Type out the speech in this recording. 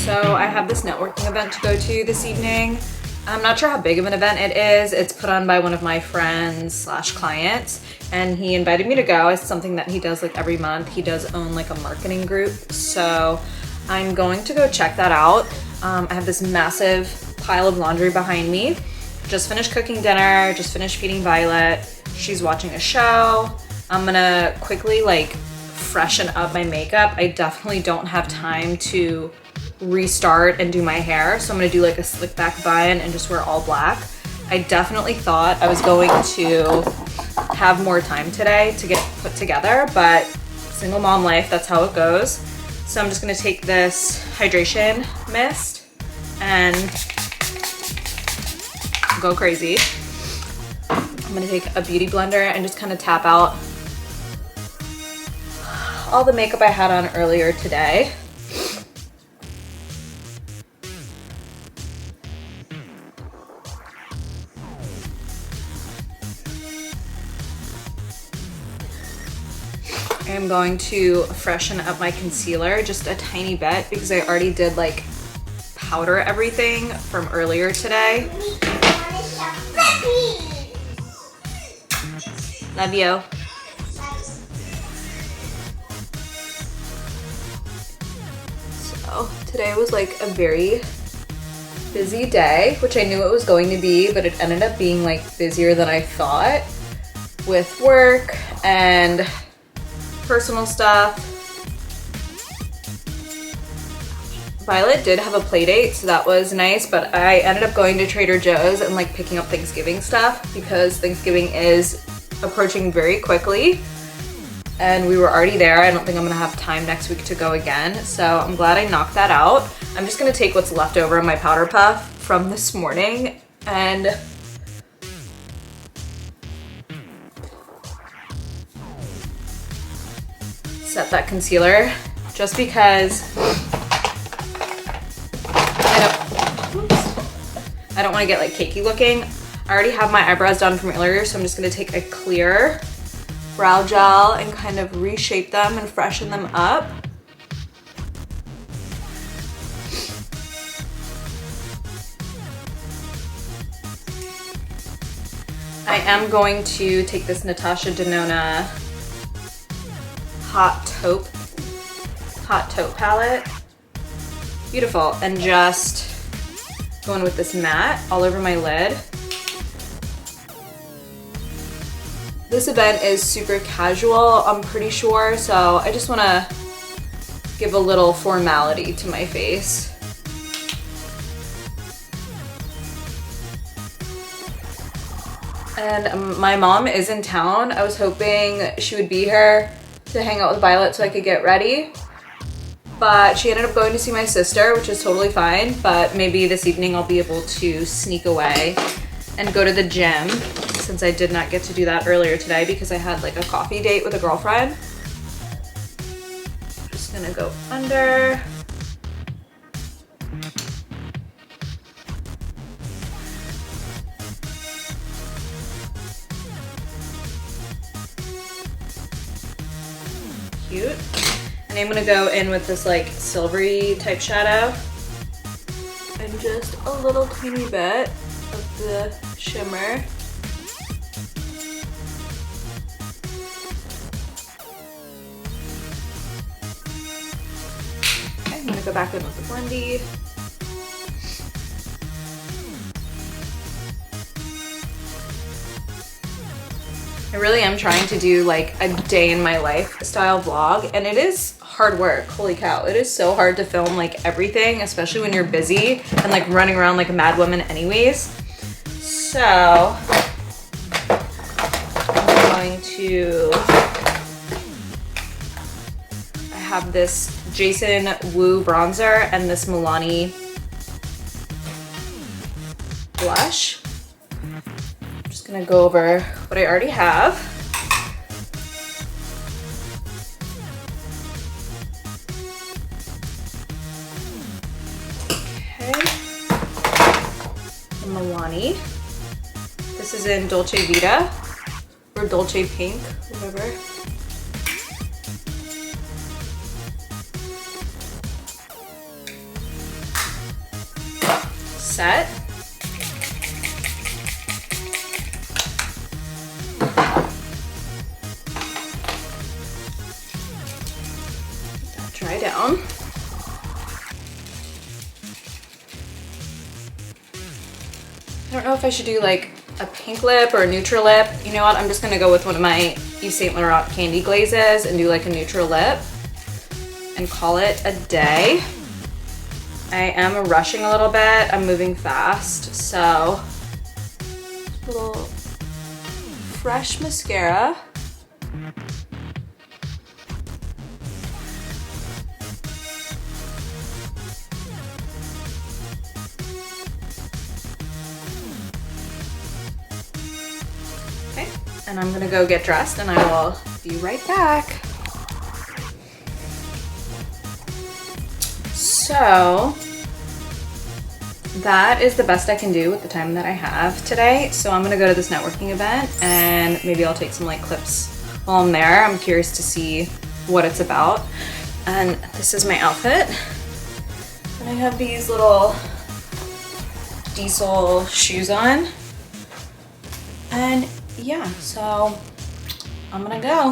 So I have this networking event to go to this evening. I'm not sure how big of an event it is. It's put on by one of my friends slash clients, and he invited me to go. It's something that he does like every month. He does own like a marketing group. So I'm going to go check that out. I have this massive pile of laundry behind me. Just finished cooking dinner, just finished feeding Violet. She's watching a show. I'm gonna quickly like freshen up my makeup. I definitely don't have time to restart and do my hair, so I'm gonna do like a slick back bun and just wear all black. I definitely thought I was going to have more time today to get put together, but single mom life, that's how it goes. So I'm just gonna take this hydration mist and go crazy. I'm gonna take a beauty blender and just kind of tap out all the makeup I had on earlier today. I'm going to freshen up my concealer just a tiny bit because I already did like powder everything from earlier today. Love you. So today was like a very busy day, which I knew it was going to be, but it ended up being like busier than I thought with work and personal stuff. Violet did have a play date, so that was nice, but I ended up going to Trader Joe's and like picking up Thanksgiving stuff because Thanksgiving is approaching very quickly and we were already there. I don't think I'm gonna have time next week to go again, so I'm glad I knocked that out. I'm just gonna take what's left over in my powder puff from this morning and set that concealer just because I don't want to get like cakey looking. I already have my eyebrows done from earlier, so I'm just going to take a clear brow gel and kind of reshape them and freshen them up. I am going to take this Natasha Denona Hot Taupe palette. Beautiful. And just going with this matte all over my lid. This event is super casual, I'm pretty sure, so I just want to give a little formality to my face. And my mom is in town. I was hoping she would be here to hang out with Violet so I could get ready, but she ended up going to see my sister, which is totally fine, but maybe this evening I'll be able to sneak away and go to the gym since I did not get to do that earlier today because I had like a coffee date with a girlfriend. Just gonna go under. Cute. And I'm gonna go in with this like silvery type shadow and just a little teeny bit of the shimmer. Okay, I'm gonna go back in with the blendie. I really am trying to do like a day in my life style vlog, and it is hard work. Holy cow, it is so hard to film like everything, especially when you're busy and like running around like a mad woman anyways. So I'm going to, I have this Jason Wu bronzer and this Milani blush. I'm just gonna go over what I already have. Okay. The Milani. This is in Dolce Vita or Dolce Pink, whatever. set. Let that dry down. I don't know if I should do like a pink lip or a neutral lip. You know what? I'm just gonna go with one of my Yves Saint Laurent candy glazes and do like a neutral lip and call it a day. I am rushing a little bit. I'm moving fast, so a little fresh mascara. Okay, and I'm gonna go get dressed and I will be right back. So that is the best I can do with the time that I have today. So I'm gonna go to this networking event and maybe I'll take some like clips while I'm there. I'm curious to see what it's about. And this is my outfit. And I have these little Diesel shoes on. And yeah, so I'm gonna go.